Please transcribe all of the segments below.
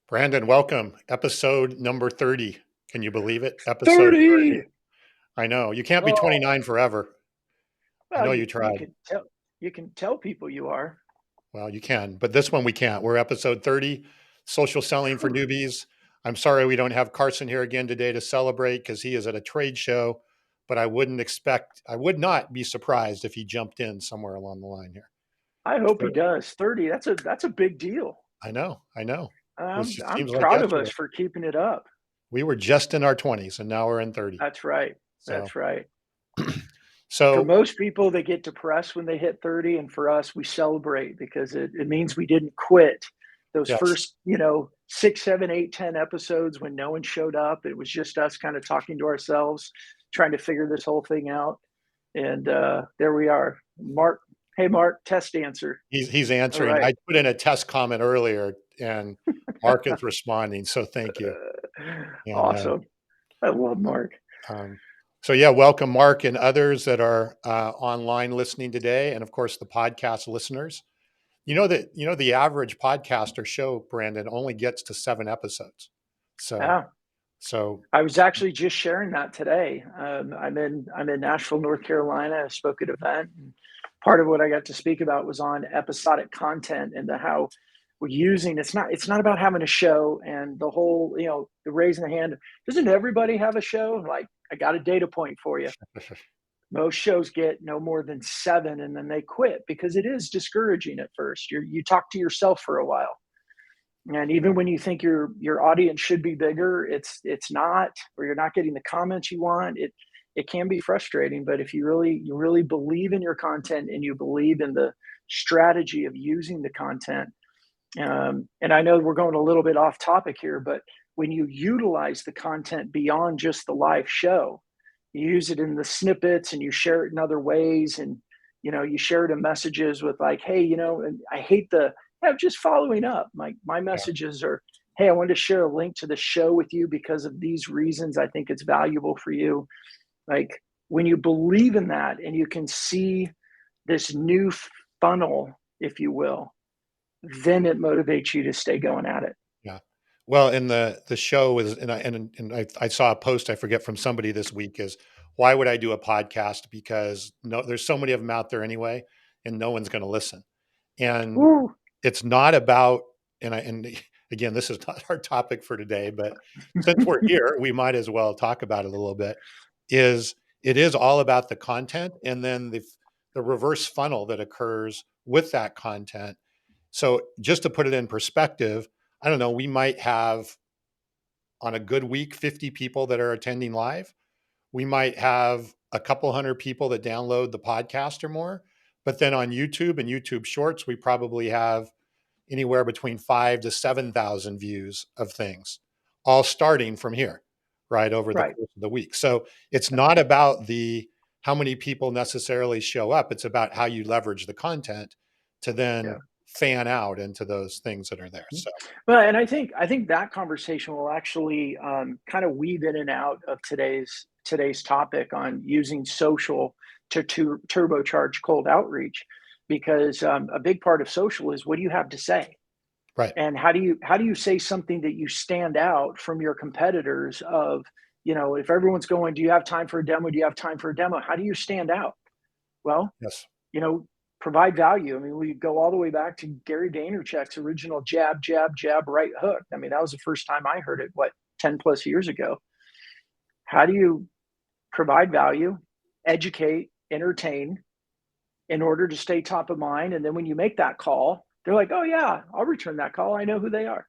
Brandon, welcome. Episode number 30. Can you believe it? Episode 30. 30. I know. You can't be Oh, 29 forever. I well, know you you tried. can tell people you are. Well, you can, but this one we can't. We're episode 30, social selling for Phew. newbies. I'm sorry we don't have Carson here again today to celebrate because he is at a trade show, but I would not be surprised if he jumped in somewhere along the line here. I hope he So, does. 30. That's a big deal. I know. I know. It just I'm seems like proud of yesterday. us for keeping it up. We were just in our 20s and now we're in 30. That's right. So, That's right. For so most people, they get depressed when they hit 30, and for us, we celebrate because it means we didn't quit. Those yes. first, 6, 7, 8, 10 episodes when no one showed up, it was just us kind of talking to ourselves, trying to figure this whole thing out. And there we are. Mark, hey, Mark, test answer. He's All answering. right. I put in a test comment earlier, and Mark is responding. So thank you. And Awesome. I love Mark. um, so yeah, welcome Mark and others that are online listening today, and of course the podcast listeners. You know the average podcast or show, Brandon, only gets to 7 episodes. So Yeah. so I was actually just sharing that today. I'm in Nashville, North Carolina. I spoke at an event, and part of what I got to speak about was on episodic content and how we're using. It's not about having a show and the whole the raising the hand. Doesn't everybody have a show? Like, I got a data point for you. Most shows get no more than 7, and then they quit because it is discouraging at first. You talk to yourself for a while, and even when you think your audience should be bigger, it's not, or you're not getting the comments you want. It can be frustrating, but if you really believe in your content and you believe in the strategy of using the content, and I know we're going a little bit off topic here, but when you utilize the content beyond just the live show, you use it in the snippets and you share it in other ways, and you share it in messages with, like, hey, and I hate the just following up. My yeah, messages are, hey, I wanted to share a link to the show with you because of these reasons. I think it's valuable for you. Like, when you believe in that and you can see this new funnel, if you will, then it motivates you to stay going at it. yeah. Well, and the show is, and I saw a post I forget from somebody this week is why would I do a podcast? Because no, there's so many of them out there anyway, and no one's going to listen. And Woo. it's not about and again, this is not our topic for today, but since we're here, we might as well talk about it a little bit. Is it is all about the content and then the reverse funnel that occurs with that content. So just to put it in perspective, I don't know, we might have on a good week 50 people that are attending live. We might have a couple hundred people that download the podcast or more. But then on YouTube and YouTube Shorts, we probably have anywhere between 5 to 7,000 views of things, all starting from here, right over the Right. course of the week. So it's not about the how many people necessarily show up. It's about how you leverage the content to then Yeah. fan out into those things that are there. So Well, and I think that conversation will actually kind of weave in and out of today's topic on using social to turbocharge cold outreach, because a big part of social is, what do you have to say, right. and how do you say something that you stand out from your competitors? Of, if everyone's going, do you have time for a demo? Do you have time for a demo? How do you stand out? Well, Yes. you know, provide value. I mean, we go all the way back to Gary Vaynerchuk's original jab, jab, jab, right hook. I mean, that was the first time I heard it, 10 plus years ago. How do you provide value, educate, entertain, in order to stay top of mind? And then when you make that call, they're like, oh, yeah, I'll return that call. I know who they are.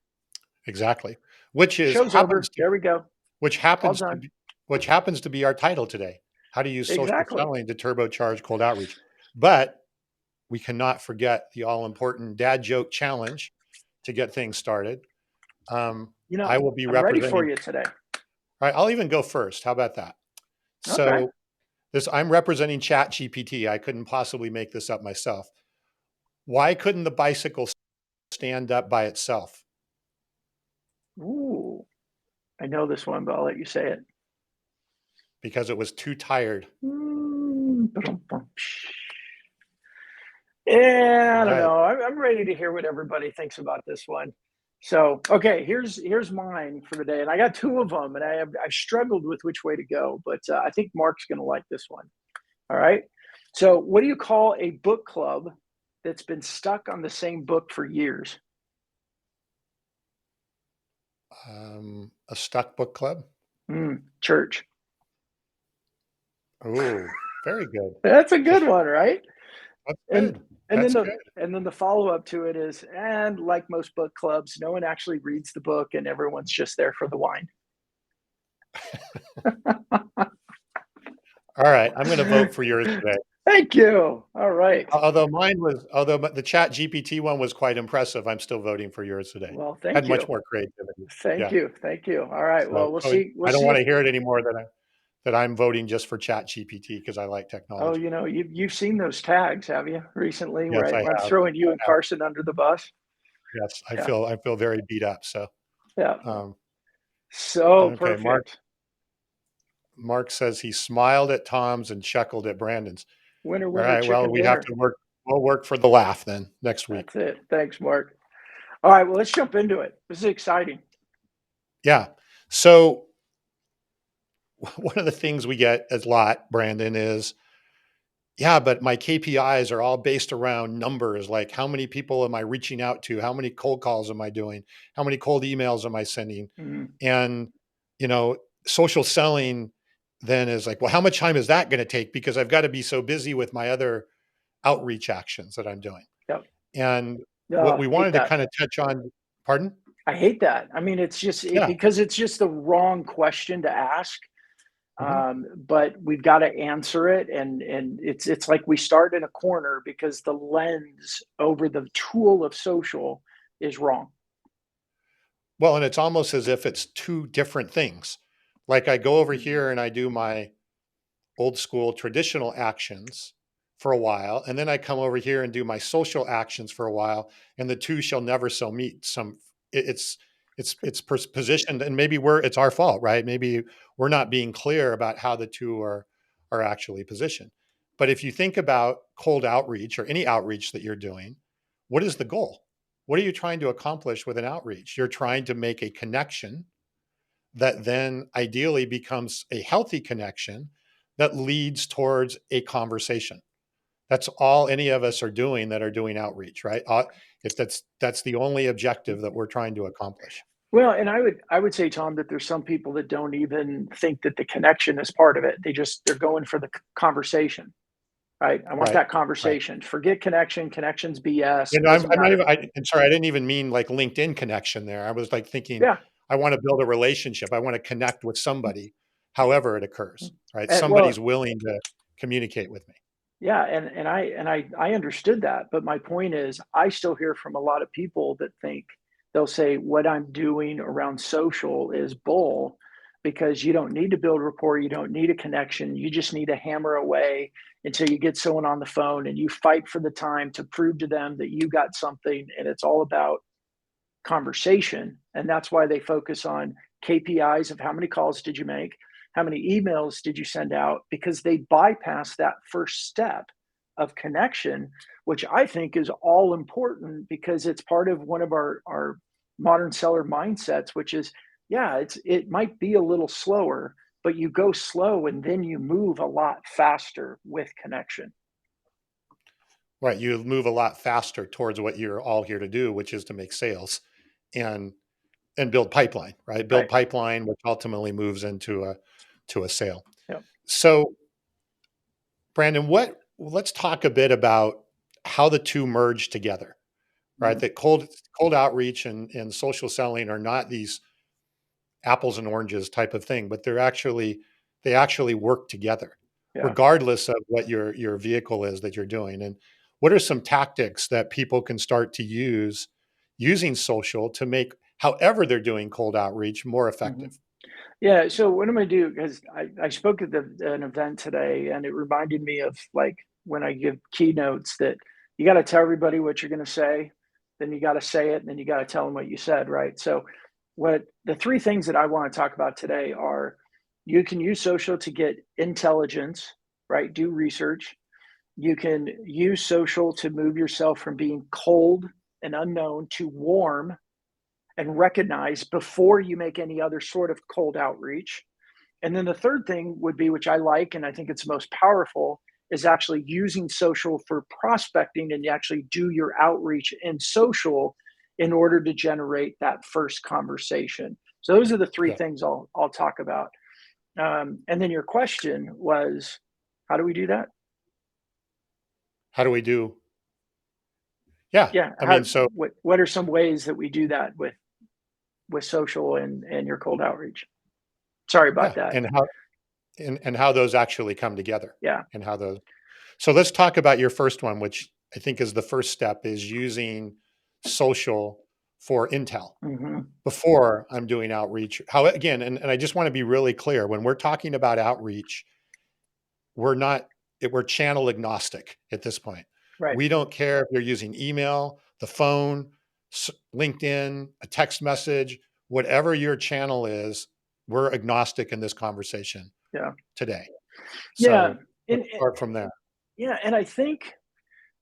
Exactly. Which is Show's happens over. to There we go. which All happens to done. be which happens to be our title today. How to use social Exactly. selling to turbocharge cold outreach. But we cannot forget the all important dad joke challenge to get things started. I will be I'm ready for representing. you today. All right, I'll even go first. How about that? Okay. So this I'm representing Chat GPT. I couldn't possibly make this up myself. Why couldn't the bicycle stand up by itself? Ooh, I know this one, but I'll let you say it. Because it was too tired. Ba-dum-bum. Yeah, I don't Right. know. I'm ready to hear what everybody thinks about this one. So, okay, here's mine for the day, and I got two of them, and I've struggled with which way to go, but I think Mark's going to like this one. All right. So, what do you call a book club that's been stuck on the same book for years? A stuck book club. Church. Oh, very good. That's a good one, right? That's And good. and then That's the good. and then the follow up to it is, and like most book clubs, no one actually reads the book, and everyone's just there for the wine. All right, I'm gonna vote for yours today. Thank you. All right. Although the Chat GPT one was quite impressive, I'm still voting for yours today. Well, Had thank much you. more creativity. Thank Yeah. you. Thank you. All right. So Well, we'll so see. We'll I don't see if. wanna hear it anymore that I'm voting just for Chat GPT because I like Oh, technology. you've seen those tags, have you, recently, Yes, where I I'm have. throwing you I and have. Carson under the bus? Yes, Yeah. I feel very beat up, so, Yeah. um, So okay, perfect. Mark says he smiled at Tom's and chuckled at Brandon's. Winner, All winner, right, well, chicken dinner. we'll work for the laugh then next week. That's it. Thanks, Mark. All right. Well, let's jump into it. This is exciting. Yeah. So one of the things we get a lot, Brandon, is yeah, but my KPIs are all based around numbers, like how many people am I reaching out to? How many cold calls am I doing? How many cold emails am I sending? Mhm. And, you know, social selling then is like, well, how much time is that going to take? Because I've got to be so busy with my other outreach actions that I'm doing. Yep. And what we Hate wanted to that. kind of touch on, pardon? I hate that. I mean, Yeah. because it's just the wrong question to ask. Mhm. But we've got to answer it, and it's like we start in a corner because the lens over the tool of social is wrong. Well, and it's almost as if it's two different things. Like I go over Mhm. here and I do my old school traditional actions for a while, and then I come over here and do my social actions for a while, and the two shall never so meet. It's positioned, and maybe it's our fault, right? Maybe we're not being clear about how the two are actually positioned. But if you think about cold outreach or any outreach that you're doing, what is the goal? What are you trying to accomplish with an outreach? You're trying to make a connection that then ideally becomes a healthy connection that leads towards a conversation. That's all any of us are doing that are doing outreach, right? That's the only objective that we're trying to accomplish. Well, and I would say, Tom, that there's some people that don't even think that the connection is part of it. They're going for the conversation, right? I want Right. that Right. conversation. Forget connection. Connection's BS. And It doesn't I'm not matter. even, I'm sorry, I didn't even mean like LinkedIn connection there. I was like thinking, Yeah. I want to build a relationship. I want to connect with somebody, however it occurs, right? Well, Somebody's willing to communicate with me. yeah, and I understood that, but my point is, I still hear from a lot of people that think they'll say what I'm doing around social is bull because you don't need to build rapport, you don't need a connection, you just need to hammer away until you get someone on the phone and you fight for the time to prove to them that you got something, and it's all about conversation. And that's why they focus on KPIs of how many calls did you make? How many emails did you send out? Because they bypass that first step of connection, which I think is all important because it's part of one of our modern seller mindsets, which is, yeah, it might be a little slower, but you go slow and then you move a lot faster with connection. Right, you move a lot faster towards what you're all here to do, which is to make sales and build pipeline, right? Build Right. pipeline, which ultimately moves into a sale. Yep. So, Brandon, what let's talk a bit about how the two merge together, right? Mhm. That cold outreach and social selling are not these apples and oranges type of thing, but they actually work together, Yeah. regardless of what your vehicle is that you're doing. And what are some tactics that people can start to use using social to make however they're doing cold outreach more Mhm. effective? Yeah. So what am I do? Because I spoke at an event today, and it reminded me of like when I give keynotes that you got to tell everybody what you're going to say, then you got to say it, and then you got to tell them what you said, right? So, what the three things that I want to talk about today are: you can use social to get intelligence, right? Do research. You can use social to move yourself from being cold and unknown to warm, and recognize before you make any other sort of cold outreach. And then the third thing would be, which I like, and I think it's most powerful, is actually using social for prospecting and you actually do your outreach in social in order to generate that first conversation. So those are the three Yeah. things I'll talk about. And then your question was, how do we do that? How do we do? Yeah. Yeah, I how mean, so what are some ways that we do that with social and your cold outreach? Sorry about yeah, that. and how those actually come together Yeah. and how those. So let's talk about your first one, which I think is the first step is using social for intel Hmm. before I'm doing outreach. How again, and I just want to be really clear when we're talking about outreach, we're not we're channel agnostic at this point. Right. We don't care if you're using email, the phone, LinkedIn, a text message, whatever your channel is, we're agnostic in this conversation Yeah. today. Yeah. So And, let's start from there. yeah, and I think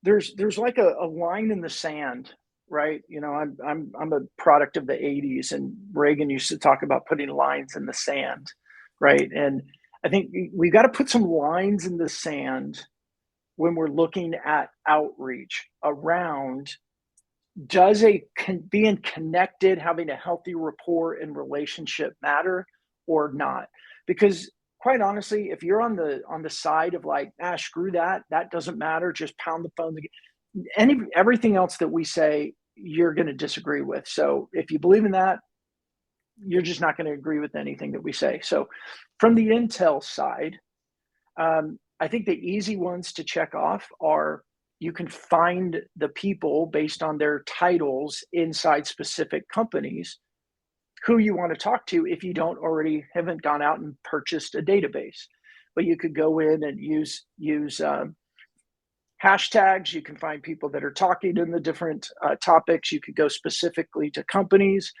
there's like a line in the sand, right? You know, I'm a product of the 80s and Reagan used to talk about putting lines in the sand, right? And I think we've got to put some lines in the sand when we're looking at outreach around does being connected, having a healthy rapport and relationship matter or not? Because quite honestly, if you're on the side of like, screw that, that doesn't matter, just pound the phone. Everything else that we say, you're going to disagree with. So if you believe in that, you're just not going to agree with anything that we say. So from the intel side, I think the easy ones to check off are you can find the people based on their titles inside specific companies who you want to talk to if you don't already haven't gone out and purchased a database. But you could go in and use hashtags. You can find people that are talking in the different topics. You could go specifically to companies.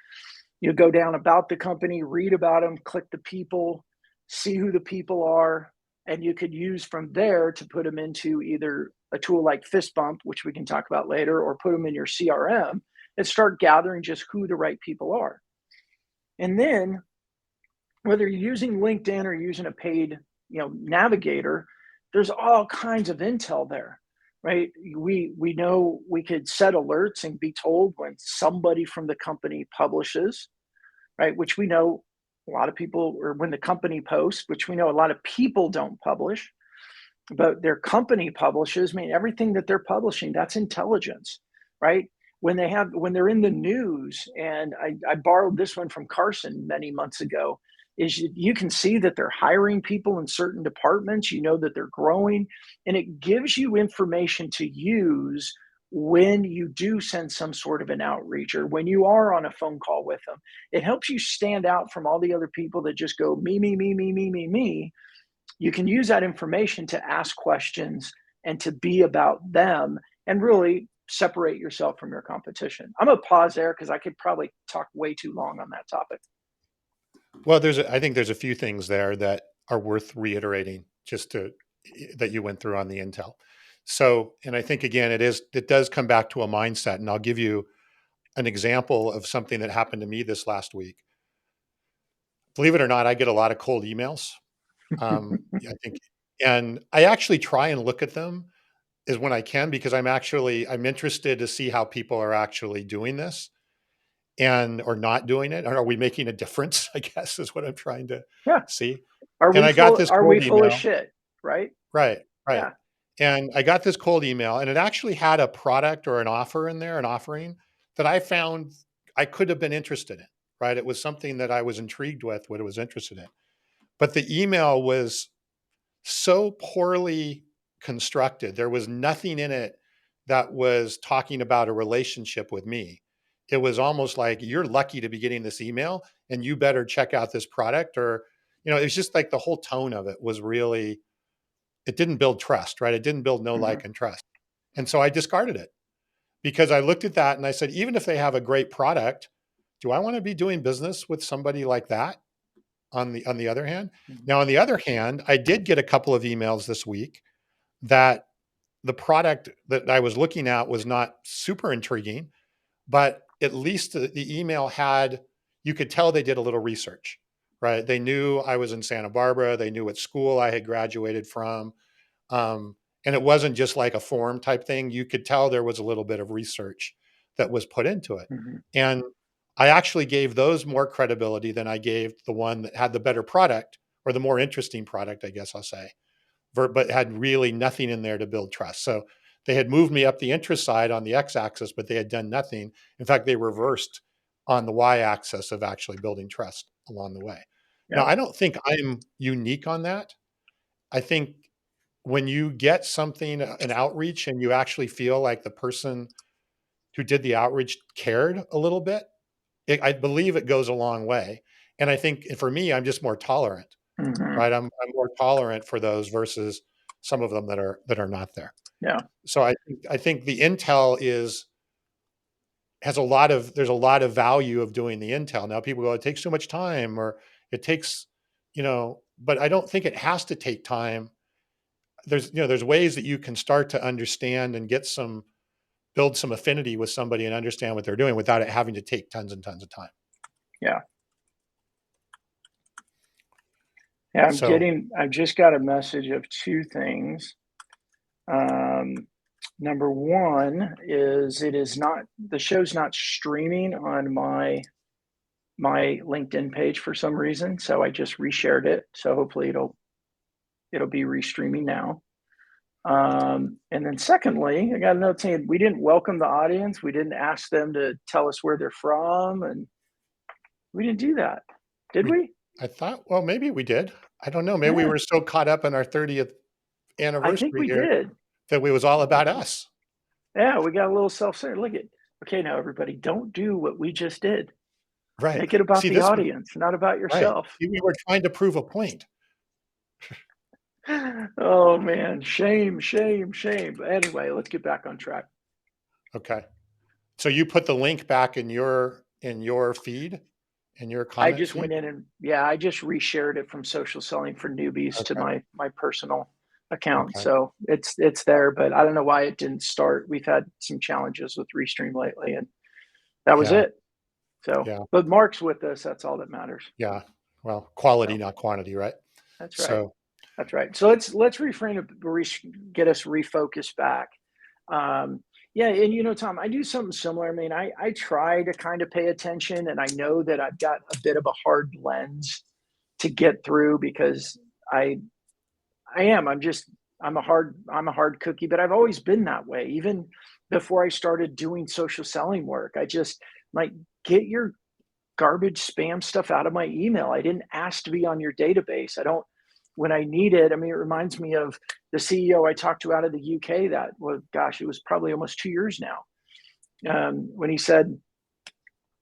You go down about the company, read about them, click the people, see who the people are, and you could use from there to put them into either a tool like Fist Bump, which we can talk about later, or put them in your CRM and start gathering just who the right people are. And then whether you're using LinkedIn or using a paid, navigator, there's all kinds of intel there, right? We know we could set alerts and be told when somebody from the company publishes, right? Which we know a lot of people, or when the company posts, which we know a lot of people don't publish, but their company publishes. I mean, everything that they're publishing, that's intelligence, right? When they're in the news, and I borrowed this one from Carson many months ago, is you can see that they're hiring people in certain departments, you know that they're growing, and it gives you information to use when you do send some sort of an outreach or when you are on a phone call with them. It helps you stand out from all the other people that just go me, me, me, me, me, me, me. You can use that information to ask questions and to be about them and really separate yourself from your competition. I'm gonna pause there because I could probably talk way too long on that topic. Well, I think there's a few things there that are worth reiterating just to that you went through on the intel. So, and I think again, it does come back to a mindset. And I'll give you an example of something that happened to me this last week. Believe it or not, I get a lot of cold emails. I think, and I actually try and look at them is when I can because I'm interested to see how people are actually doing this and or not doing it. Or are we making a difference? I guess is what I'm trying to Yeah. see. And I got this Are we cold full of email. shit? Right? Right, right. Yeah. And I got this cold email and it actually had a product or an offer in there, an offering that I found I could have been interested in, right? It was something that I was intrigued with, what I was interested in. But the email was so poorly constructed. There was nothing in it that was talking about a relationship with me. It was almost like you're lucky to be getting this email and you better check out this product or it was just like the whole tone of it was really it didn't build trust, right? It didn't build know, Mhm. like, and trust. And so I discarded it because I looked at that and I said, even if they have a great product, do I want to be doing business with somebody like that? On the other hand, Mhm. now on the other hand, I did get a couple of emails this week that the product that I was looking at was not super intriguing, but at least the email had, you could tell they did a little research, right? They knew I was in Santa Barbara. They knew what school I had graduated from. Um, and it wasn't just like a form type thing. You could tell there was a little bit of research that was put into it. Mhm. And I actually gave those more credibility than I gave the one that had the better product or the more interesting product, I guess I'll say, but had really nothing in there to build trust. So they had moved me up the interest side on the x axis, but they had done nothing. In fact, they reversed on the y axis of actually building trust along the way. Now, Yeah. I don't think I'm unique on that. I think when you get something, an outreach, and you actually feel like the person who did the outreach cared a little bit, I believe it goes a long way. And I think for me, I'm just more tolerant, Mhm. right? I'm more tolerant for those versus some of them that are not there. Yeah. So I think the intel has a lot of there's a lot of value of doing the intel. Now people go, it takes too much time, or it takes, but I don't think it has to take time. There's ways that you can start to understand and build some affinity with somebody and understand what they're doing without it having to take tons and tons of time. Yeah. Yeah. So I've just got a message of two things. Um, Number one is the show's not streaming on my LinkedIn page for some reason, so I just reshared it. So hopefully it'll be restreaming now. And then secondly, I got a note saying we didn't welcome the audience. We didn't ask them to tell us where they're from, and we didn't do that, did we, we? I thought, well, maybe we did. I don't know. Maybe we Yeah, were so caught up in our 30th I think anniversary we here did. that it was all about us. Yeah, we got a little self-centered. Look at Okay, now everybody, don't do what we just did. Right. Make it about See, the this audience, not about right. yourself. See, we were trying to prove a point. Oh man, shame, shame, shame. But anyway, let's get back on track. Okay. So you put the link back in your feed, in your I comment just feed? went in and yeah, I just reshared it from social selling for newbies to Okay. my personal account. Okay. So it's there, but I don't know why it didn't start. We've had some challenges with Restream lately, and that was Yeah. it. So, Yeah. but Mark's with us. That's all that matters. Yeah. Well, quality, So not quantity, right? that's right. So, That's right. So let's reframe it, get us refocused back. Yeah, and Tom, I do something similar. I mean, I try to kind of pay attention, and I know that I've got a bit of a hard lens to get through because I I am. I'm a hard cookie, but I've always been that way. Even before I started doing social selling work, I just like get your garbage spam stuff out of my email. I didn't ask to be on your database. I don't when I need it. I mean, it reminds me of the CEO I talked to out of the UK that was, gosh, it was probably almost 2 years now. When he said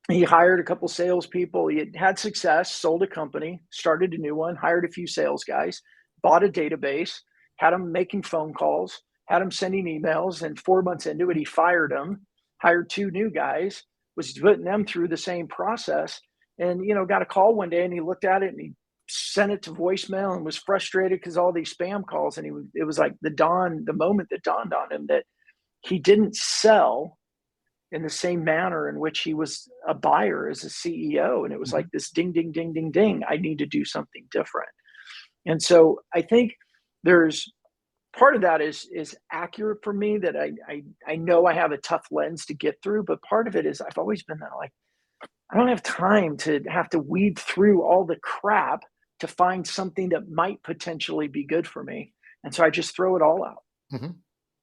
he hired a couple salespeople, he had success, sold a company, started a new one, hired a few sales guys, bought a database, had them making phone calls, had them sending emails, and 4 months into it, he fired them, hired two new guys, was putting them through the same process, and got a call one day, and he looked at it and he sent it to voicemail and was frustrated because all these spam calls, and it was like the moment that dawned on him that he didn't sell in the same manner in which he was a buyer as a CEO. And it was like mhm, this ding, ding, ding, ding, ding. I need to do something different. And so I think there's part of that is accurate for me that I know I have a tough lens to get through, but part of it is I've always been that like I don't have time to have to weed through all the crap to find something that might potentially be good for me. And so I just throw it all out. mhm.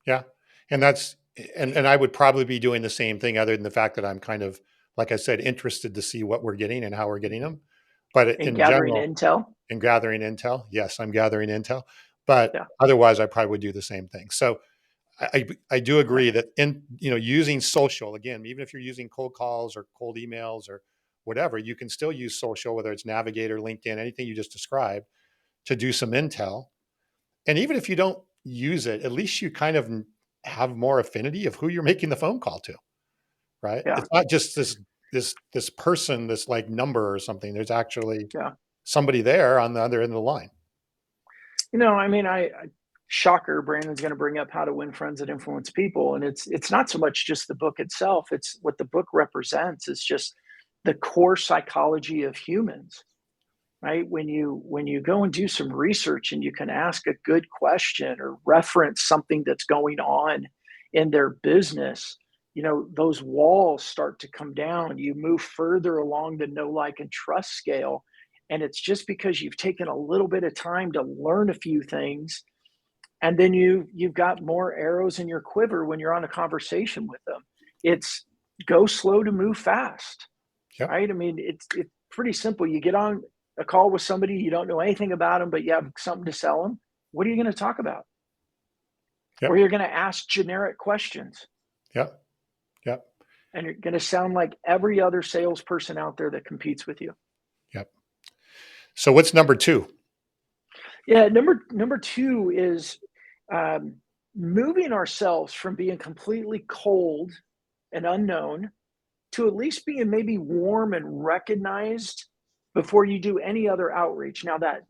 Yeah. And that's and I would probably be doing the same thing other than the fact that I'm kind of, like I said, interested to see what we're getting and how we're getting them. But And in gathering general, intel. in gathering intel, yes, I'm gathering intel. But Yeah. otherwise, I probably would do the same thing. So I do Yeah. agree that using social again, even if you're using cold calls or cold emails or whatever, you can still use social, whether it's Navigator, LinkedIn, anything you just described, to do some intel. And even if you don't use it, at least you kind of have more affinity of who you're making the phone call to, right? Yeah. It's not just this person, this like number or something. There's actually Yeah. somebody there on the other end of the line. I mean, I shocker, Brandon's going to bring up How to Win Friends and Influence People, and it's not so much just the book itself. It's what the book represents. It's just the core psychology of humans, right? When you go and do some research and you can ask a good question or reference something that's going on in their business, those walls start to come down. You move further along the know, like, and trust scale. And it's just because you've taken a little bit of time to learn a few things, and then you've got more arrows in your quiver when you're on a conversation with them. It's go slow to move fast, Yep. right? I mean, it's pretty simple. You get on a call with somebody, you don't know anything about them, but you have something to sell them. What are you going to talk about? Or Yep. you're going to ask generic questions, Yep. Yep. and you're going to sound like every other salesperson out there that competes with you. Yep. So what's number two? Yeah, number two is um, moving ourselves from being completely cold and unknown to at least being maybe warm and recognized before you do any other outreach. Now that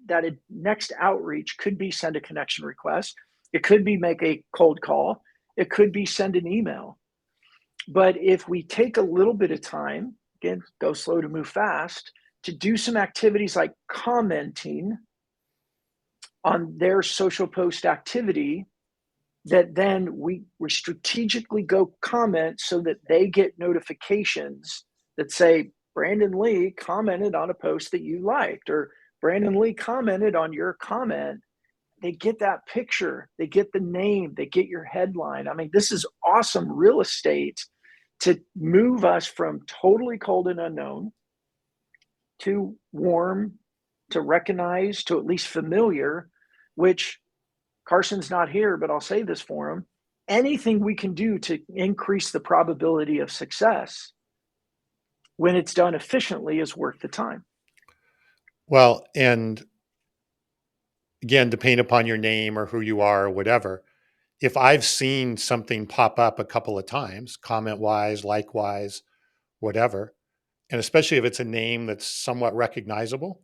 next outreach could be send a connection request, it could be make a cold call, it could be send an email. But if we take a little bit of time, again, go slow to move fast, to do some activities like commenting on their social post activity, that then we strategically go comment so that they get notifications that say Brandon Lee commented on a post that you liked, or Brandon Lee commented on your comment. They get that picture, they get the name, they get your headline. I mean, this is awesome real estate to move us from totally cold and unknown to warm, to recognize, to at least familiar, which Carson's not here, but I'll say this for him. Anything we can do to increase the probability of success when it's done efficiently is worth the time. Well, and again, depending upon your name or who you are or whatever, if I've seen something pop up a couple of times, comment wise, like wise, whatever, and especially if it's a name that's somewhat recognizable,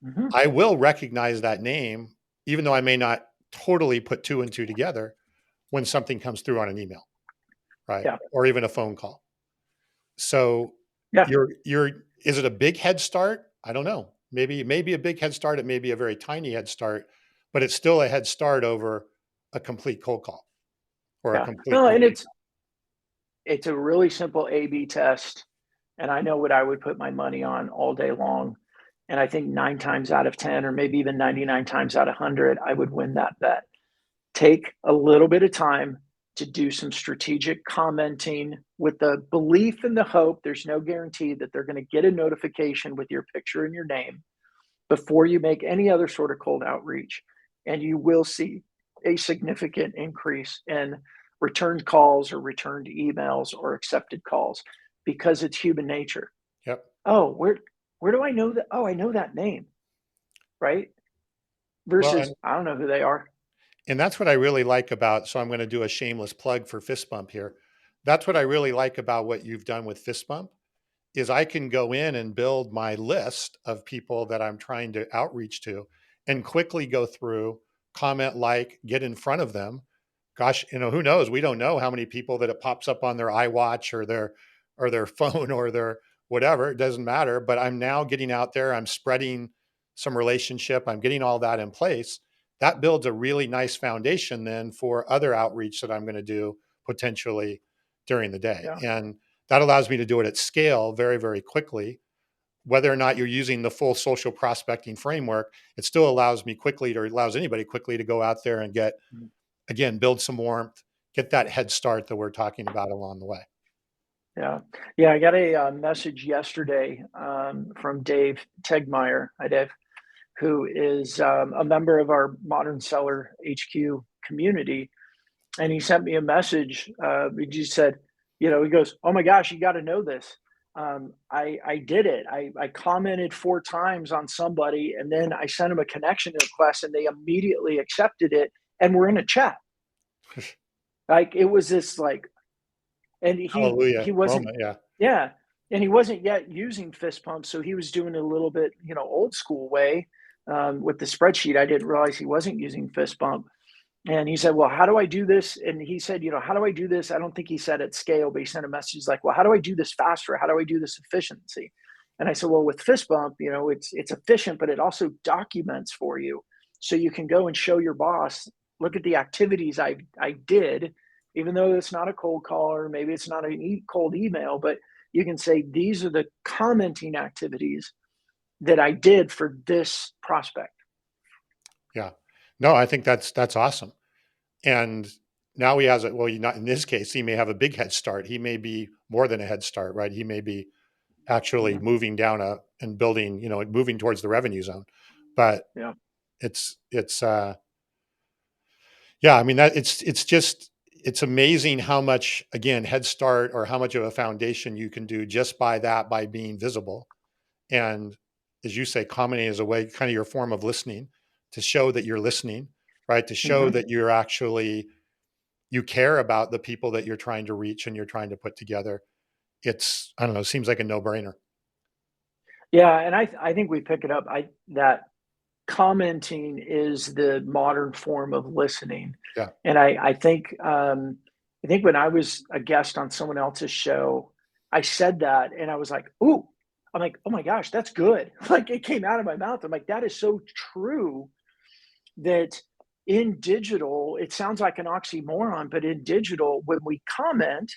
Mm-hmm. I will recognize that name, even though I may not totally put two and two together when something comes through on an email, right? Yeah. Or even a phone call. So Yeah. you're is it a big head start? I don't know. Maybe a big head start, it may be a very tiny head start, but it's still a head start over a complete cold call or a Yeah. complete No, cold and email. it's a really simple A/B test, and I know what I would put my money on all day long. And I think 9 times out of 10, or maybe even 99 times out of 100, I would win that bet. Take a little bit of time to do some strategic commenting with the belief and the hope. There's no guarantee that they're going to get a notification with your picture and your name before you make any other sort of cold outreach. And you will see a significant increase in returned calls or returned emails or accepted calls, because it's human nature. Yep. Oh, where do I know that? Oh, I know that name, right? Well, Versus I don't know who they are. and that's what I really like about, so I'm going to do a shameless plug for Fist Bump here. That's what I really like about what you've done with Fist Bump is I can go in and build my list of people that I'm trying to outreach to and quickly go through, comment, like, get in front of them. Gosh, who knows? We don't know how many people that it pops up on their iWatch or their phone or their whatever. It doesn't matter. But I'm now getting out there. I'm spreading some relationship. I'm getting all that in place. That builds a really nice foundation then for other outreach that I'm going to do potentially during the day. Yeah. And that allows me to do it at scale very, very quickly. Whether or not you're using the full social prospecting framework, it still allows me quickly, or allows anybody quickly to go out there and get, again, build some warmth, get that head start that we're talking about along the way. Yeah. Yeah. I got a message yesterday from Dave Tegmeyer. Hi, Dave, who is a member of our Modern Seller HQ community. And he sent me a message. He just said, he goes, "Oh my gosh, you got to know this. I did it. I commented 4 times on somebody, and then I sent him a connection request, and they immediately accepted it, and we're in a chat. Like it was this like, and he Hallelujah wasn't, moment. Yeah. yeah, and he wasn't yet using fist pump, so he was doing it a little bit, old school way with the spreadsheet. I didn't realize he wasn't using fist pump, And he said, well, how do I do this? And he said, how do I do this? I don't think he said at scale, but he sent a message like, well, how do I do this faster? How do I do this efficiency? And I said, well, with fist bump, it's efficient, but it also documents for you. So you can go and show your boss, look at the activities I did, even though it's not a cold call or maybe it's not a cold email, but you can say, these are the commenting activities that I did for this prospect. Yeah. No, I think that's awesome. And now he has a well, not in this case, he may have a big head start. He may be more than a head start, right? He may be actually Yeah. moving down and building, moving towards the revenue zone. But Yeah. it's yeah, I mean that it's just it's amazing how much again head start or how much of a foundation you can do just by that by being visible. And as you say, commenting is a way, kind of your form of listening to show that you're listening, right? To show Hmm. that you're actually, you care about the people that you're trying to reach and you're trying to put together. It's, I don't know, seems like a no brainer. Yeah, and I think we pick it up. I that commenting is the modern form of listening, Yeah. and I think when I was a guest on someone else's show, I said that, and I was like, "Ooh," I'm like, "Oh my gosh, that's good!" Like it came out of my mouth. I'm like, "That is so true." That in digital, it sounds like an oxymoron, but in digital, when we comment,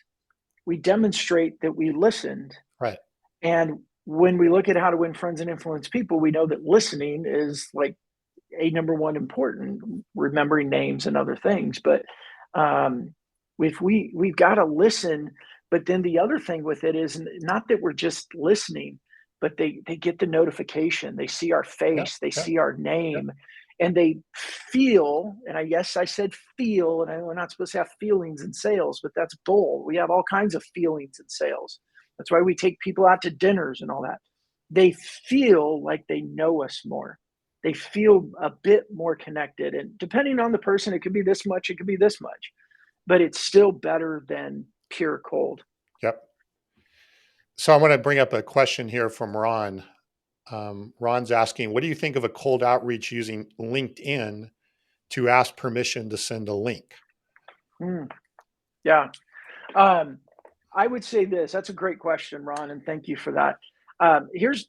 we demonstrate that we listened. Right. And when we look at how to win friends and influence people, we know that listening is like a number one important, remembering names and other things. But um, if we've got to listen, but then the other thing with it is not that we're just listening, but they get the notification, they see our Yeah. face, they Yeah. see our Yeah. name, and they feel. And I guess I said feel, and I know we're not supposed to have feelings in sales, but that's bull. We have all kinds of feelings in sales. That's why we take people out to dinners and all that. They feel like they know us more, they feel a bit more connected. And depending on the person, it could be this much, it could be this much, but it's still better than pure cold. Yep. So I want to bring up a question here from Ron. Ron's asking, what do you think of a cold outreach using LinkedIn to ask permission to send a link? Mm, yeah. Um, I would say this. That's a great question, Ron, and thank you for that. Here's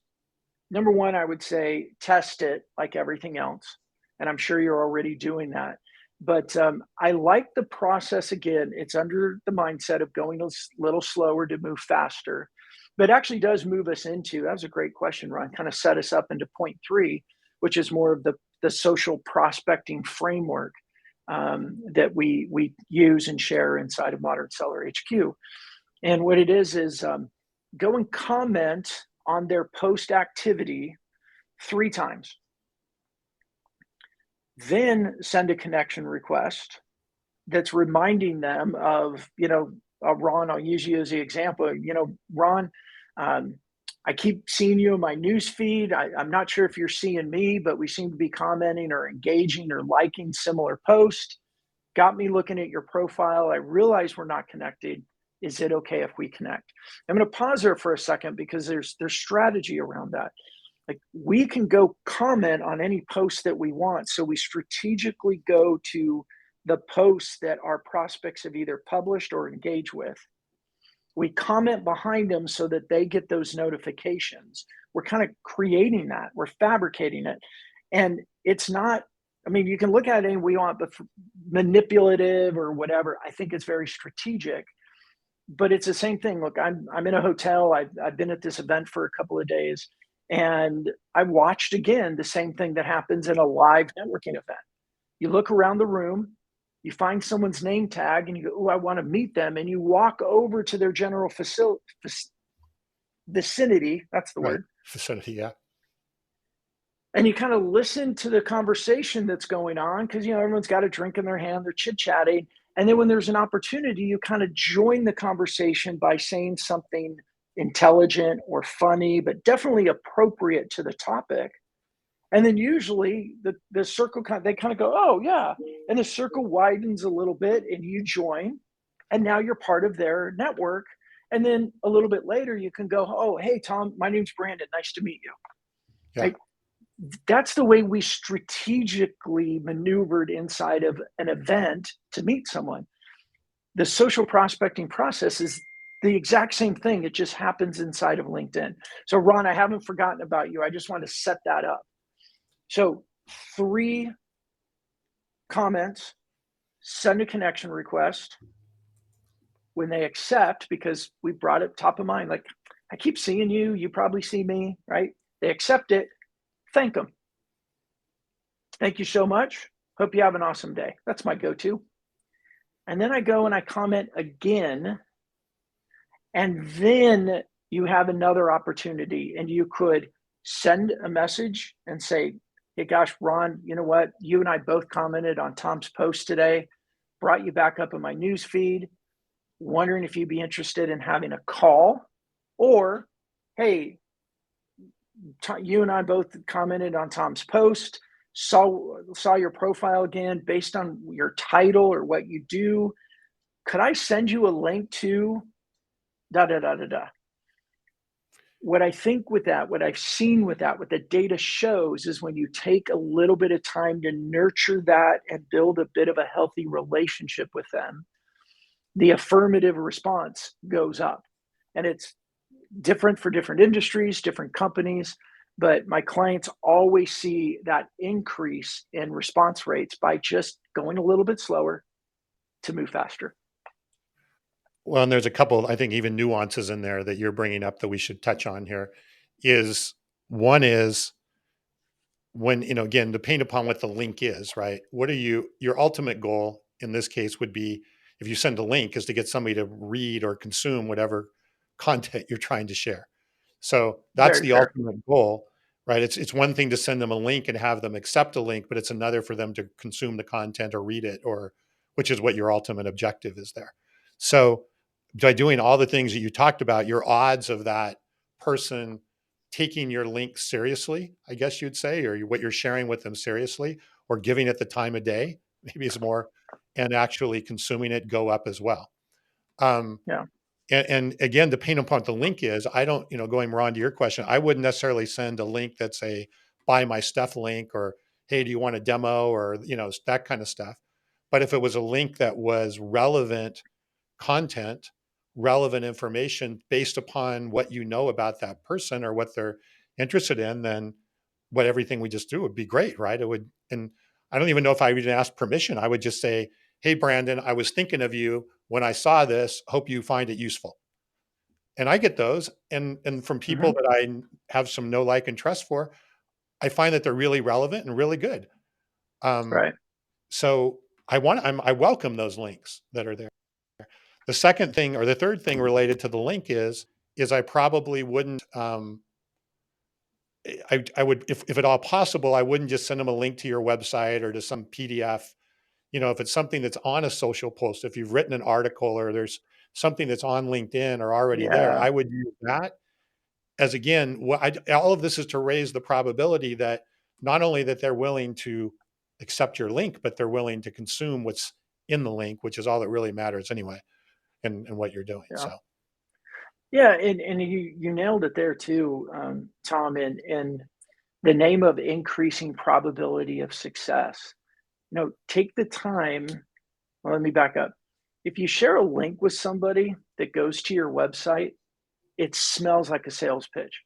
number one. I would say test it like everything else, and I'm sure you're already doing that. But I like the process again. It's under the mindset of going a little slower to move faster, but actually does move us into. That was a great question, Ron. Kind of set us up into point three, which is more of the social prospecting framework that we use and share inside of Modern Seller HQ. And what it is go and comment on their post activity 3 times, then send a connection request that's reminding them of, Ron, I'll use you as the example. Ron, um, I keep seeing you in my news feed. I'm not sure if you're seeing me, but we seem to be commenting or engaging or liking similar posts. Got me looking at your profile. I realize we're not connected. Is it okay if we connect? I'm going to pause there for a second because there's strategy around that. Like we can go comment on any post that we want. So we strategically go to the posts that our prospects have either published or engaged with. We comment behind them so that they get those notifications. We're kind of creating that, we're fabricating it. And it's not, I mean, you can look at it any way you want, but manipulative or whatever, I think it's very strategic. But it's the same thing. Look, I'm in a hotel. I've been at this event for a couple of days, and I watched again the same thing that happens in a live networking event. You look around the room, you find someone's name tag, and you go, "Oh, I want to meet them," and you walk over to their general vicinity. That's the Right. word. Vicinity. Yeah. And you kind of listen to the conversation that's going on because everyone's got a drink in their hand, they're chit chatting, and then when there's an opportunity, you kind of join the conversation by saying something intelligent or funny, but definitely appropriate to the topic. And then usually the circle they kind of go, oh yeah, and the circle widens a little bit, and you join, and now you're part of their network. And then a little bit later, you can go, oh hey Tom, my name's Brandon, nice to meet you. Yeah. Right? That's the way we strategically maneuvered inside of an event to meet someone. The social prospecting process is the exact same thing. It just happens inside of LinkedIn. So, Ron, I haven't forgotten about you. I just want to set that up. So, 3 comments, send a connection request. When they accept, because we brought it top of mind, like, I keep seeing you, you probably see me, right? They accept it, thank them. Thank you so much. Hope you have an awesome day. That's my go to. And then I go and I comment again. And then you have another opportunity, and you could send a message and say, hey, gosh, Ron, you know what? You and I both commented on Tom's post today, brought you back up in my news feed, wondering if you'd be interested in having a call. Or, hey, you and I both commented on Tom's post, saw your profile again based on your title or what you do. Could I send you a link to da da da da da? What I think with that, what I've seen with that, what the data shows is when you take a little bit of time to nurture that and build a bit of a healthy relationship with them, the affirmative response goes up. And it's different for different industries, different companies, but my clients always see that increase in response rates by just going a little bit slower to move faster. Well, and there's a couple, I think, even nuances in there that you're bringing up that we should touch on here. Is one is when, again, depending upon what the link is, right? What are your ultimate goal in this case would be, if you send a link, is to get somebody to read or consume whatever content you're trying to share. So that's Very the fair. ultimate goal, right? It's one thing to send them a link and have them accept a link, but it's another for them to consume the content or read it, or which is what your ultimate objective is there. So by doing all the things that you talked about, your odds of that person taking your link seriously, I guess you'd say, or what you're sharing with them seriously, or giving it the time of day, maybe is more, and actually consuming it go up as well. Um, Yeah. and again, depending upon what the link is, I don't, going Ron to your question, I wouldn't necessarily send a link that's a buy my stuff link, or, hey, do you want a demo, or, that kind of stuff. But if it was a link that was relevant content, relevant information based upon what you know about that person or what they're interested in, then what everything we just do would be great, right? It would, and I don't even know if I would ask permission. I would just say, hey, Brandon, I was thinking of you when I saw this. Hope you find it useful. And I get those. And from people Mm-hmm. that I have some know, like, and trust for, I find that they're really relevant and really good. Um, Right. so I welcome those links that are there. The second thing, or the third thing related to the link is I probably wouldn't, I would, if at all possible, I wouldn't just send them a link to your website or to some PDF. If it's something that's on a social post, if you've written an article or there's something that's on LinkedIn or already there, Yeah. I would use that as, again, all of this is to raise the probability that not only that they're willing to accept your link, but they're willing to consume what's in the link, which is all that really matters anyway, and what you're doing. Yeah. So. Yeah. And you nailed it there too, Tom, in the name of increasing probability of success. Take the time. Well, let me back up. If you share a link with somebody that goes to your website, it smells like a sales pitch.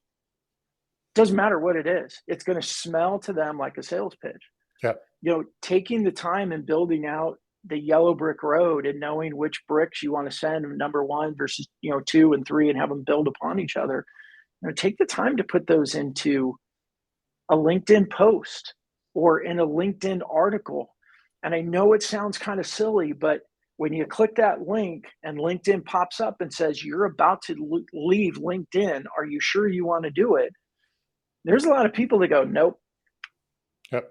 Doesn't matter what it is, it's going to smell to them like a sales pitch. Yeah. Taking the time and building out the yellow brick road and knowing which bricks you want to send, number one versus, 2 and 3, and have them build upon each other. Take the time to put those into a LinkedIn post or in a LinkedIn article. And I know it sounds kind of silly, but when you click that link and LinkedIn pops up and says, you're about to leave LinkedIn, are you sure you want to do it? There's a lot of people that go, nope, Yep.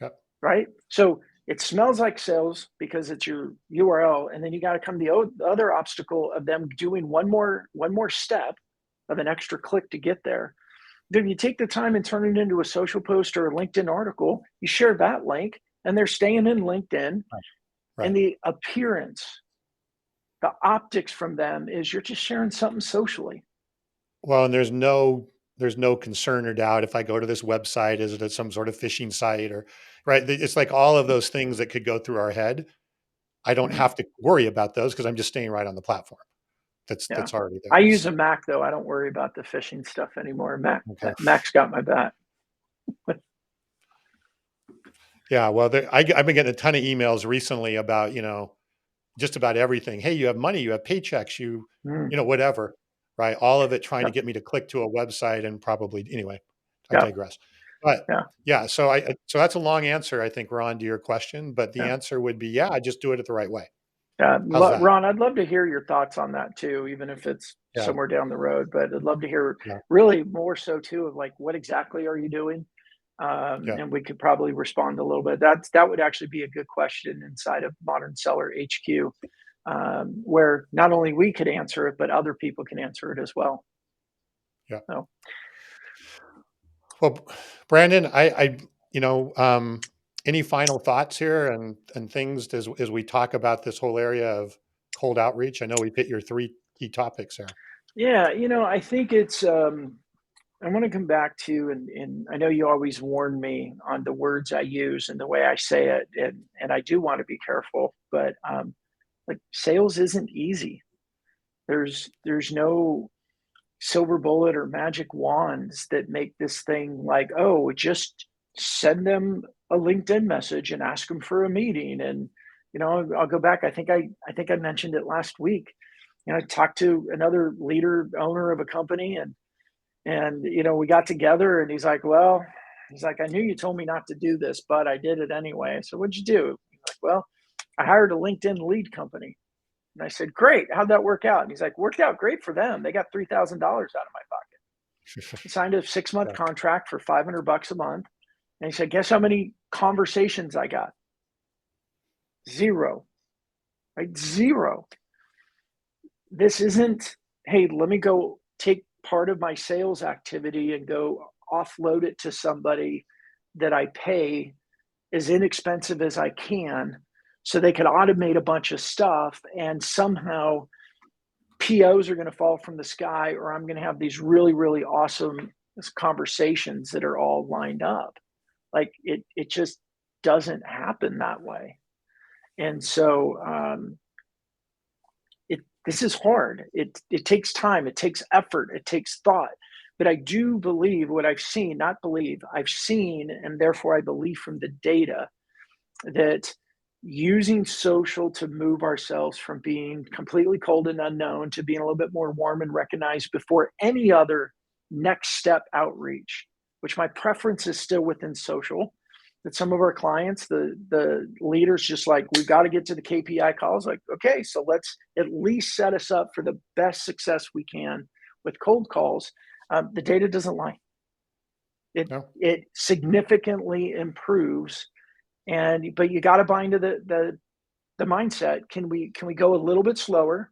Yep. right? So it smells like sales because it's your URL. And then you got to come the other obstacle of them doing one more step of an extra click to get there. Then you take the time and turn it into a social post or a LinkedIn article, you share that link, and they're staying in LinkedIn. Right. And Right. the appearance, the optics from them is you're just sharing something socially. Well, and there's no there's no concern or doubt if I go to this website, is it some sort of phishing site or right? It's like all of those things that could go through our head. I don't Mhm. have to worry about those because I'm just staying right on the platform Yeah. that's already I there. use a So Mac though. I don't worry about the phishing stuff anymore. okay. Mac's got my back. Yeah, well, I've been getting a ton of emails recently about, just about everything. Hey, you have money, you have paychecks, Mm. whatever, right? All of it trying to Yeah. get me to click to a website and probably anyway, I Yeah. digress. But Yeah. yeah, so that's a long answer, I think, Ron, to your question. But the Yeah. answer would be, yeah, I just do it the right way. Yeah. How's that? Ron, I'd love to hear your thoughts on that too, even if it's Yeah, somewhere down the road. But I'd love to hear yeah, really more so too of like what exactly are you doing? yeah, And we could probably respond a little bit. That would actually be a good question inside of Modern Seller HQ, where not only we could answer it, but other people can answer it as well. yeah. So Well, Brandon, you know, um, any final thoughts here and things as we talk about this whole area of cold outreach? I know we've hit your three key topics there. yeah, I think it's I want to come back to and I know you always warn me on the words I use and the way I say it, and I do want to be careful, but like sales isn't easy. There's no silver bullet or magic wands that make this thing like, oh, just send them a LinkedIn message and ask them for a meeting. And I'll go back. I think I mentioned it last week. I talked to another leader owner of a company, and we got together, and he's like, I knew you told me not to do this, but I did it anyway. So what'd you do? He's like, well, I hired a LinkedIn lead company. And I said, great. How'd that work out? And he's like, worked out great for them. They got $3,000 out of my pocket. He signed a 6 month Yeah. contract for $500 a month. And he said, guess how many conversations I got? Zero, right? Zero. This isn't, hey, let me go take part of my sales activity and go offload it to somebody that I pay as inexpensive as I can so they can automate a bunch of stuff and somehow POs are going to fall from the sky, or I'm going to have these really, really awesome conversations that are all lined up. Like it just doesn't happen that way. And so this is hard. It takes time, it takes effort, it takes thought. But I do believe what I've seen, not believe, I've seen, and therefore I believe from the data that using social to move ourselves from being completely cold and unknown to being a little bit more warm and recognized before any other next step outreach, which my preference is still within social. That some of our clients, the leaders, just like we've got to get to the KPI calls. Like, okay, so let's at least set us up for the best success we can with cold calls. The data doesn't lie. It No. it significantly improves, and but you got to buy into the mindset. Can we go a little bit slower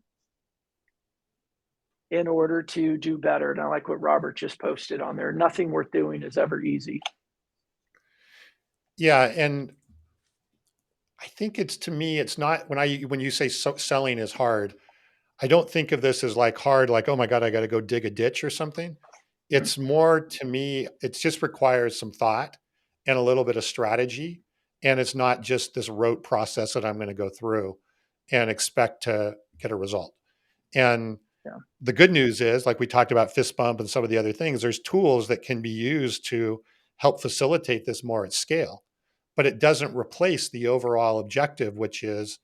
in order to do better? And I like what Robert just posted on there. Nothing worth doing is ever easy. Yeah, and I think it's to me, it's not when you say selling is hard. I don't think of this as like hard, like, oh my God, I got to go dig a ditch or something. Mhm. It's more to me, it just requires some thought and a little bit of strategy. And it's not just this rote process that I'm going to go through and expect to get a result. And Yeah, the good news is, like we talked about fist bump and some of the other things, there's tools that can be used to help facilitate this more at scale. But it doesn't replace the overall objective, which is,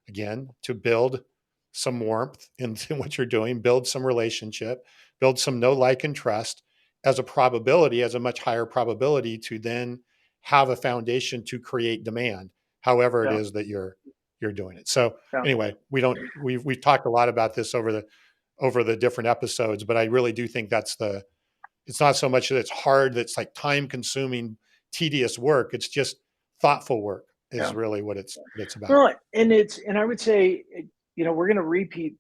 again, to build some warmth into what you're doing, build some relationship, build some know, like, and trust as a probability, as a much higher probability to then have a foundation to create demand, however it yeah, is that you're doing it. So yeah, anyway, we've talked a lot about this over the different episodes, but I really do think it's not so much that it's hard, that's like time consuming, tedious work. It's just thoughtful work is yeah. really what it's about. Well, and I would say, we're going to repeat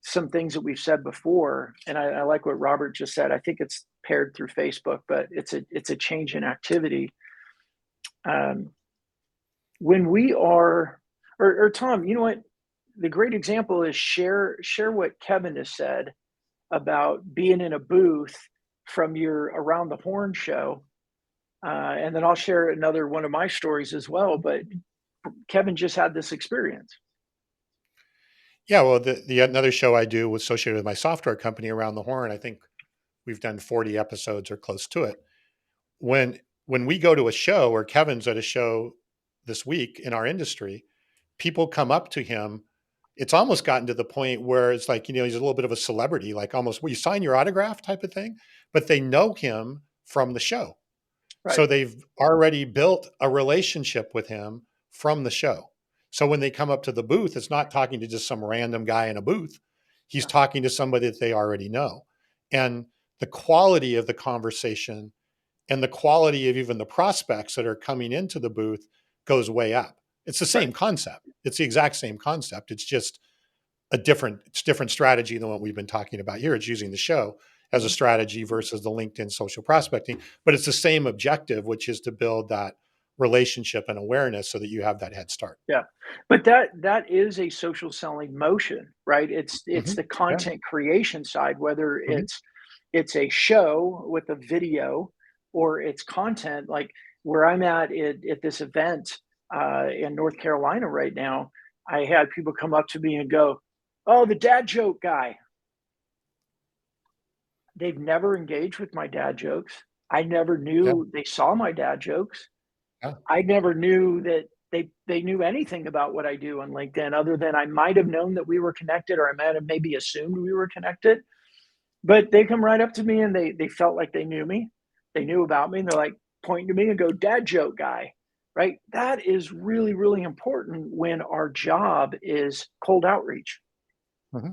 some things that we've said before, and I like what Robert just said. I think it's paired through Facebook, but it's a change in activity. Um, when we are, or Tom, you know what? The great example is share what Kevin has said about being in a booth from your Around the Horn show, and then I'll share another one of my stories as well. But Kevin just had this experience. Yeah, well, the another show I do was associated with my software company Around the Horn. I think we've done 40 episodes or close to it. When we go to a show, or Kevin's at a show this week in our industry, people come up to him. It's almost gotten to the point where it's like, he's a little bit of a celebrity, like almost, will you sign your autograph type of thing? But they know him from the show. Right. So they've already built a relationship with him from the show. So when they come up to the booth, it's not talking to just some random guy in a booth. He's Yeah. talking to somebody that they already know. And the quality of the conversation and the quality of even the prospects that are coming into the booth goes way up. It's the Right. same concept. It's the exact same concept. It's just it's different strategy than what we've been talking about here. It's using the show as a Mhm. strategy versus the LinkedIn social prospecting, but it's the same objective, which is to build that relationship and awareness so that you have that head start. Yeah, but that is a social selling motion, right? It's Hmm. the Yeah. content creation side, whether Hmm. it's a show with a video or it's content like where I'm at this event in North Carolina right now. I had people come up to me and go, "Oh, the dad joke guy." They've never engaged with my dad jokes. I never Yeah. knew they saw my dad jokes. Yeah. I never knew that they knew anything about what I do on LinkedIn other than I might have known that we were connected or I might have maybe assumed we were connected. But they come right up to me and they felt like they knew me. They knew about me and they're like pointing to me and go, "Dad joke guy." Right? That is really, really important when our job is cold outreach. Hmm.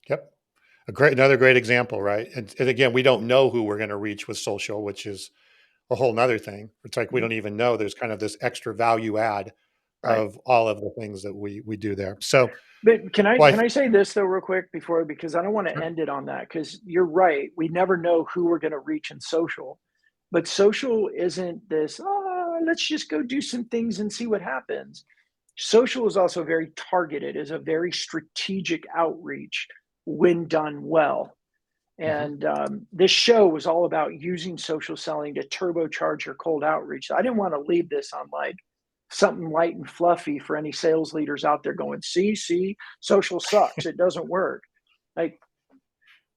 Yep. Another great example, right? And again, we don't know who we're going to reach with social, which is a whole nother thing. It's like we Mhm. don't even know there's kind of this extra value add Right. of all of the things that we do there. So, But can I well, can I say this though real quick before because I don't want to sure. end it on that because you're right. We never know who we're going to reach in social, but social isn't this. Oh, let's just go do some things and see what happens. Social is also very targeted. Is a very strategic outreach when done well. Hmm. And this show was all about using social selling to turbocharge your cold outreach. So I didn't want to leave this on like something light and fluffy for any sales leaders out there going, see, social sucks. It doesn't work. Like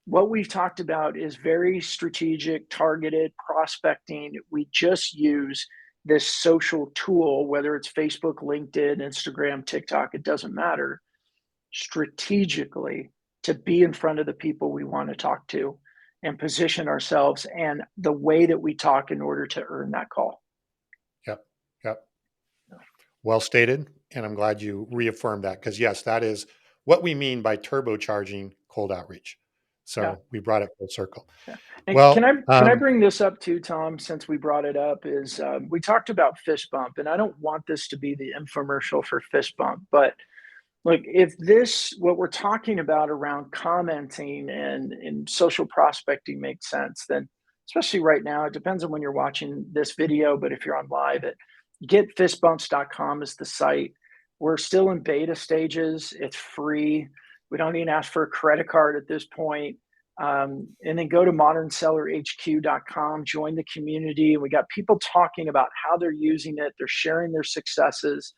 what we've talked about is very strategic, targeted prospecting. We just use this social tool, whether it's Facebook, LinkedIn, Instagram, TikTok, it doesn't matter, strategically to be in front of the people we want to talk to and position ourselves and the way that we talk in order to earn that call. Yep. Yep. Well stated. And I'm glad you reaffirmed that because, yes, that is what we mean by turbocharging cold outreach. Yeah. So we brought it full circle. Yeah. And Well, can I bring this up too, Tom? Since we brought it up, is we talked about fist bump, and I don't want this to be the infomercial for fist bump, but like if this what we're talking about around commenting and social prospecting makes sense, then especially right now, it depends on when you're watching this video, but if you're on live, at getfistbumps.com is the site. We're still in beta stages. It's free. We don't even ask for a credit card at this point. And then go to modernsellerhq.com, join the community. We got people talking about how they're using it, they're sharing their successes.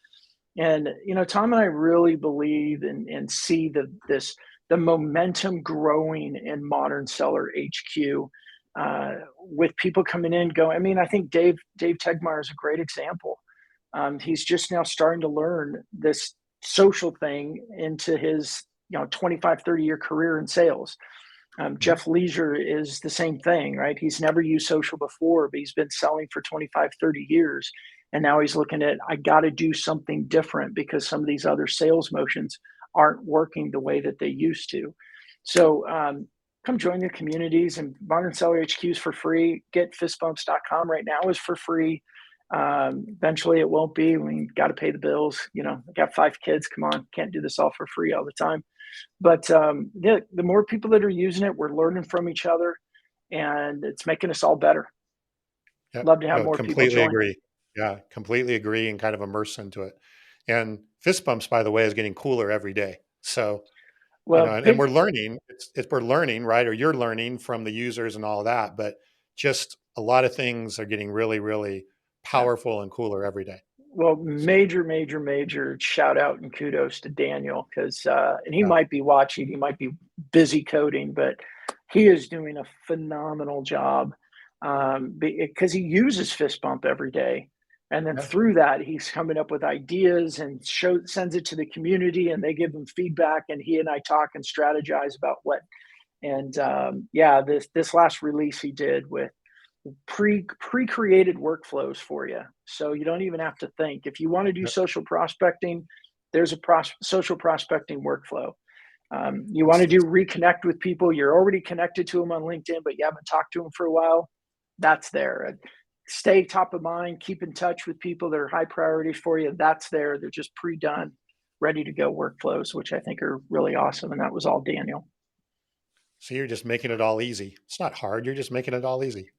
And Tom and I really believe and see the momentum growing in Modern Seller HQ with people coming in going. I mean, I think Dave Tegmeyer is a great example. He's just now starting to learn this social thing into his 25, 30-year career in sales. mhm, Jeff Leisure is the same thing, right? He's never used social before, but he's been selling for 25, 30 years. And now he's looking at, I got to do something different because some of these other sales motions aren't working the way that they used to. So come join the communities and Modern Seller HQ is for free. GetFistBumps.com right now is for free. Eventually it won't be. We got to pay the bills. I got 5 kids. Come on, can't do this all for free all the time. But the more people that are using it, we're learning from each other, and it's making us all better. yep. Love to have No, more people completely join. agree. Yeah, completely agree and kind of immerse into it. And fist bumps, by the way, is getting cooler every day. So You Well, know, and big we're learning, we're learning, right? Or you're learning from the users and all that, but just a lot of things are getting really, really yeah. powerful and cooler every day. Well, So major, major, major shout out and kudos to Daniel because, and he yeah, might be watching, he might be busy coding, but he is doing a phenomenal job because he uses fist bump every day. And then yeah, through that, he's coming up with ideas and sends it to the community, and they give him feedback. And he and I talk and strategize about what. And yeah, this last release he did with pre-created workflows for you, so you don't even have to think. If you want to do yeah. social prospecting, there's a social prospecting workflow. You want to do That's reconnect with people, you're already connected to them on LinkedIn but you haven't talked to them for a while, that's there. Stay top of mind, keep in touch with people that are high priorities for you, that's there. They're just pre-done, ready to go workflows, which I think are really awesome, and that was all Daniel. so you're just making it all easy. It's not hard. You're just making it all easy.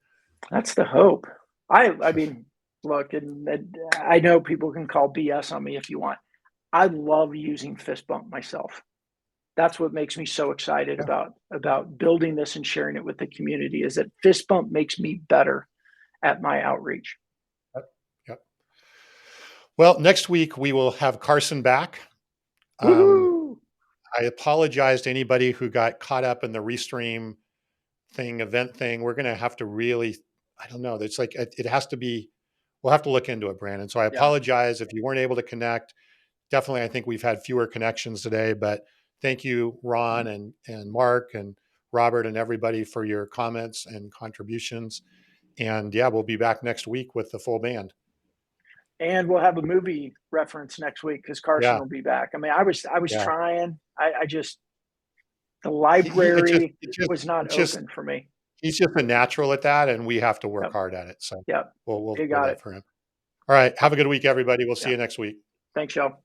That's the hope. I mean, look, and I know people can call BS on me if you want. I love using fist bump myself. That's what makes me so excited Yeah. about building this and sharing it with the community, is that fist bump makes me better at my outreach. Yep. Yep. Well, next week we will have Carson back. Um, Woohoo! I apologize to anybody who got caught up in the restream thing, event thing. We're going to have to really, I don't know. It's like, it has to be, we'll have to look into it, Brandon. So I Yeah. apologize if you weren't able to connect. Definitely, I think we've had fewer connections today, but thank you, Ron and Mark and Robert and everybody for your comments and contributions. And yeah, we'll be back next week with the full band. And we'll have a movie reference next week because Carson Yeah. will be back. I mean, I was Yeah. trying. I just, the It just, library it just, was not it's just, open for me. he's just a natural at that. And we have to work Yep. hard at it. So Yep. we'll You do got that it. for him. All right. Have a good week, everybody. We'll see Yeah. you next week. Thanks, y'all.